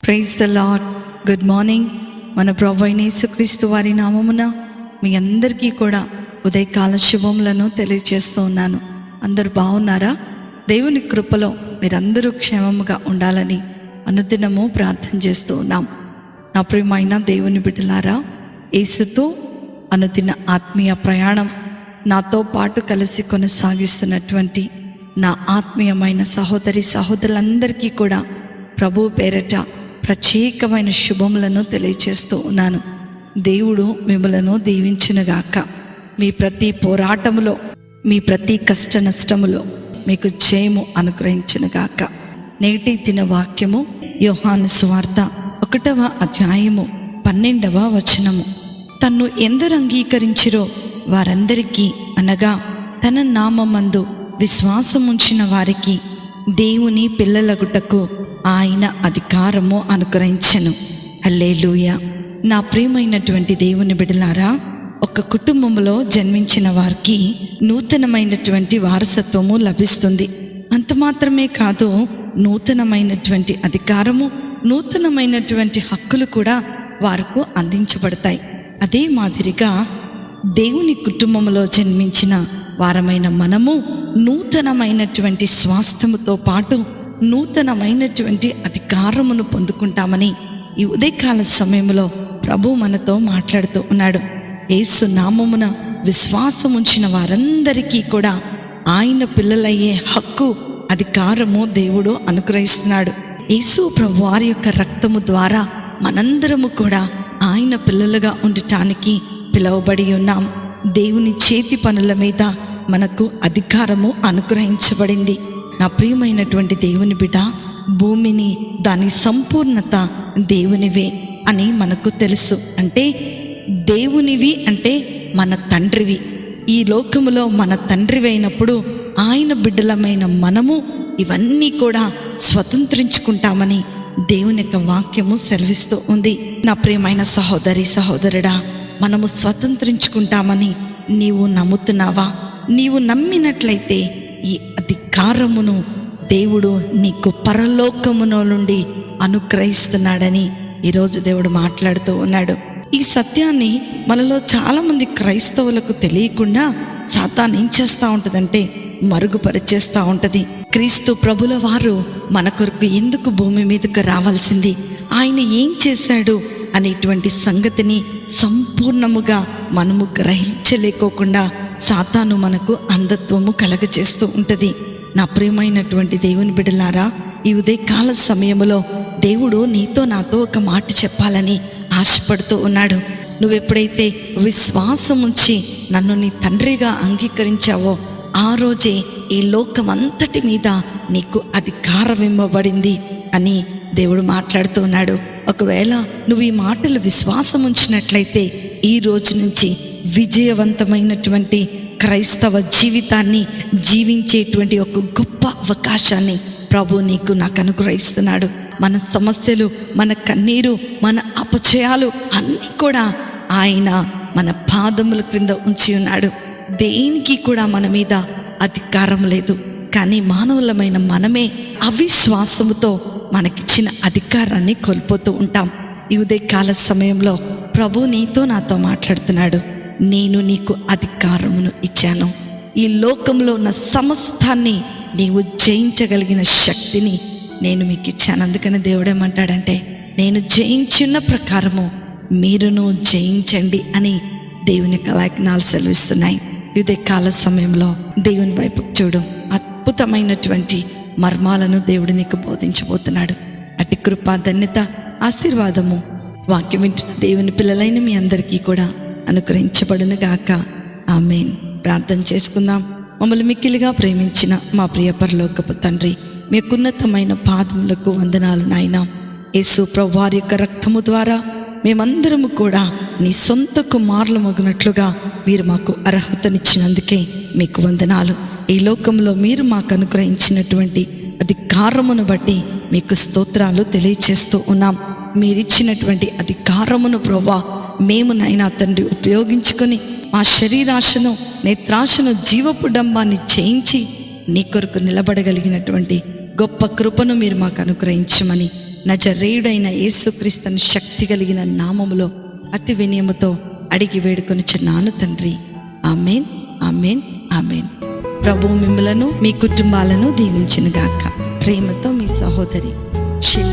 Praise the lord. Good morning. మన ప్రభువైన యేసుక్రీస్తు వారి నామమున మీ అందరికీ కూడా ఉదయకాల శుభములను తెలియజేస్తూ ఉన్నాను. అందరూ బాగున్నారా? దేవుని కృపలో మీరందరూ క్షేమముగా ఉండాలని అనుదినము ప్రార్థన చేస్తూ ఉన్నాం. నా ప్రియమైన దేవుని బిడ్డలారా, యేసుతో అనుదిన ఆత్మీయ ప్రయాణం నాతో పాటు కలిసి కొనసాగిస్తున్నటువంటి నా ఆత్మీయమైన సహోదరి సహోదరులందరికీ కూడా ప్రభు పేరట ప్రత్యేకమైన శుభములను తెలియచేస్తూ ఉన్నాను. దేవుడు మిమ్మలను దీవించునుగాక. మీ ప్రతి పోరాటములో, మీ ప్రతి కష్ట నష్టములో మీకు జయము అనుగ్రహించునుగాక. నేటి దిన వాక్యము యోహాను సువార్త 1వ అధ్యాయము 12వ వచనము. తన్ను ఎందరు అంగీకరించిరో వారందరికీ, అనగా తన నామమందు విశ్వాసముంచిన వారికి దేవుని పిల్లలగుటకు ఆయన అధికారము అనుగ్రహించెను. హల్లెలూయా. నా ప్రియమైనటువంటి దేవుని బిడ్డలారా, ఒక కుటుంబంలో జన్మించిన వారికి నూతనమైనటువంటి వారసత్వము లభిస్తుంది. అంత మాత్రమే కాదు, నూతనమైనటువంటి అధికారము, నూతనమైనటువంటి హక్కులు కూడా వారికి అందించబడతాయి. అదే మాదిరిగా దేవుని కుటుంబంలో జన్మించిన వారమైన మనము నూతనమైనటువంటి స్వాస్థ్యముతో పాటు నూతనమైనటువంటి అధికారమును పొందుకుంటామని ఈ ఉదయకాల సమయంలో ప్రభు మనతో మాట్లాడుతూ ఉన్నాడు. యేసు నామమున విశ్వాసం ఉంచిన వారందరికీ కూడా ఆయన పిల్లలయ్యే హక్కు, అధికారము దేవుడు అనుగ్రహిస్తున్నాడు. యేసు ప్రభు వారి యొక్క రక్తము ద్వారా మనందరము కూడా ఆయన పిల్లలుగా ఉండటానికి పిలువబడి ఉన్నాం. దేవుని చేతి పనుల మీద మనకు అధికారము అనుగ్రహించబడింది. నా ప్రియమైనటువంటి దేవుని బిడ్డ, భూమిని దాని సంపూర్ణత దేవునివే అని మనకు తెలుసు. అంటే దేవునివి అంటే మన తండ్రివి. ఈ లోకములో మన తండ్రివి అయినప్పుడు ఆయన బిడ్డలమైన మనము ఇవన్నీ కూడా స్వతంత్రించుకుంటామని దేవుని యొక్క వాక్యము సెలవిస్తూ ఉంది. నా ప్రియమైన సహోదరి సహోదరుడా, మనము స్వతంత్రించుకుంటామని నీవు నమ్ముతున్నావా? నీవు నమ్మినట్లయితే ఈ అధికారమును దేవుడు నీకు పరలోకములో నుండి అనుగ్రహిస్తున్నాడని ఈరోజు దేవుడు మాట్లాడుతూ ఉన్నాడు. ఈ సత్యాన్ని మనలో చాలామంది క్రైస్తవులకు తెలియకుండా సాతాను ఏం చేస్తూ ఉంటుందంటే మరుగుపరిచేస్తూ ఉంటుంది. క్రీస్తు ప్రభుల వారు మన కొరకు ఎందుకు భూమి మీదకు రావాల్సింది, ఆయన ఏం చేశాడు అనేటువంటి సంగతిని సంపూర్ణముగా మనము గ్రహించలేకోకుండా సాతాను మనకు అంధత్వము కలగచేస్తూ ఉంటుంది. నా ప్రియమైనటువంటి దేవుని బిడ్డలారా, ఈ ఉదయకాల సమయంలో దేవుడు నీతో నాతో ఒక మాట చెప్పాలని ఆశపడుతూ ఉన్నాడు. నువ్వెప్పుడైతే విశ్వాసం ఉంచి నన్ను నీ తండ్రిగా అంగీకరించావో ఆ రోజే ఈ లోకం అంతటి మీద నీకు అధికారం ఇవ్వబడింది అని దేవుడు మాట్లాడుతూ ఉన్నాడు. ఒకవేళ నువ్వు ఈ మాటలు విశ్వాసం ఉంచినట్లయితే ఈ రోజు నుంచి విజయవంతమైనటువంటి క్రైస్తవ జీవితాన్ని జీవించేటువంటి ఒక గొప్ప అవకాశాన్ని ప్రభు నీకు నాకు అనుగ్రహిస్తున్నాడు. మన సమస్యలు, మన కన్నీరు, మన అపచయాలు అన్నీ కూడా ఆయన మన పాదముల క్రింద ఉంచి ఉన్నాడు. దేనికి కూడా మన మీద అధికారం లేదు. కానీ మానవులమైన మనమే అవిశ్వాసముతో మనకిచ్చిన అధికారాన్ని కోల్పోతూ ఉంటాం. ఈ ఉదయకాల సమయంలో ప్రభు నీతో నాతో మాట్లాడుతున్నాడు. నేను నీకు అధికారమును ఇచ్చాను. ఈ లోకంలో ఉన్న సమస్తాన్ని నీవు జయించగలిగిన శక్తిని నేను మీకు ఇచ్చాను. అందుకని దేవుడేమంటాడంటే, నేను జయించిన ప్రకారము మీరును జయించండి అని దేవుని యొక్క లేఖనాలు సెలవిస్తున్నాయి. ఇదే కాల సమయంలో దేవుని వైపు చూడు. అద్భుతమైనటువంటి మర్మాలను దేవుడు నీకు బోధించబోతున్నాడు. అట్టి కృప, ధన్యత, ఆశీర్వాదము వాక్యం వింటున్న దేవుని పిల్లలైన మీ అందరికీ కూడా అనుగ్రహించబడును గాక. ఆమేన్. ప్రార్థన చేసుకుందాం. మమ్మల్ని మిక్కిలిగా ప్రేమించిన మా ప్రియ పరలోకపు తండ్రి, మీ ఉన్నతమైన పాదములకు వందనాలు నాయనా. యేసు ప్రభువు వారి యొక్క రక్తము ద్వారా మేమందరము కూడా నీ సొంత కుమారులమగునట్లుగా మీరు మాకు అర్హతనిచ్చినందుకే మీకు వందనాలు. ఈ లోకంలో మీరు మాకు అనుగ్రహించినటువంటి అధికారమును బట్టి మీకు స్తోత్రాలు తెలియచేస్తూ ఉన్నాం. మీరిచ్చినటువంటి అధికారమును ప్రభువా మేము నైనా తండ్రి ఉపయోగించుకొని మా శరీరాశను, నేత్రాశను, జీవపు డంబాన్ని చేయించి నీ కొరకు నిలబడగలిగినటువంటి గొప్ప కృపను మీరు మాకు అనుగ్రహించమని నజరేయుడైన యేసుక్రీస్తుని శక్తి కలిగిన నామములో అతి వినయముతో అడిగి వేడుకొనుచున్నాను తండ్రి. ఆమేన్, ఆమేన్, ఆమేన్. ప్రభువు మిమ్ములను మీ కుటుంబాలను దీవించునుగాక. ప్రేమతో మీ సహోదరి షిల్లి.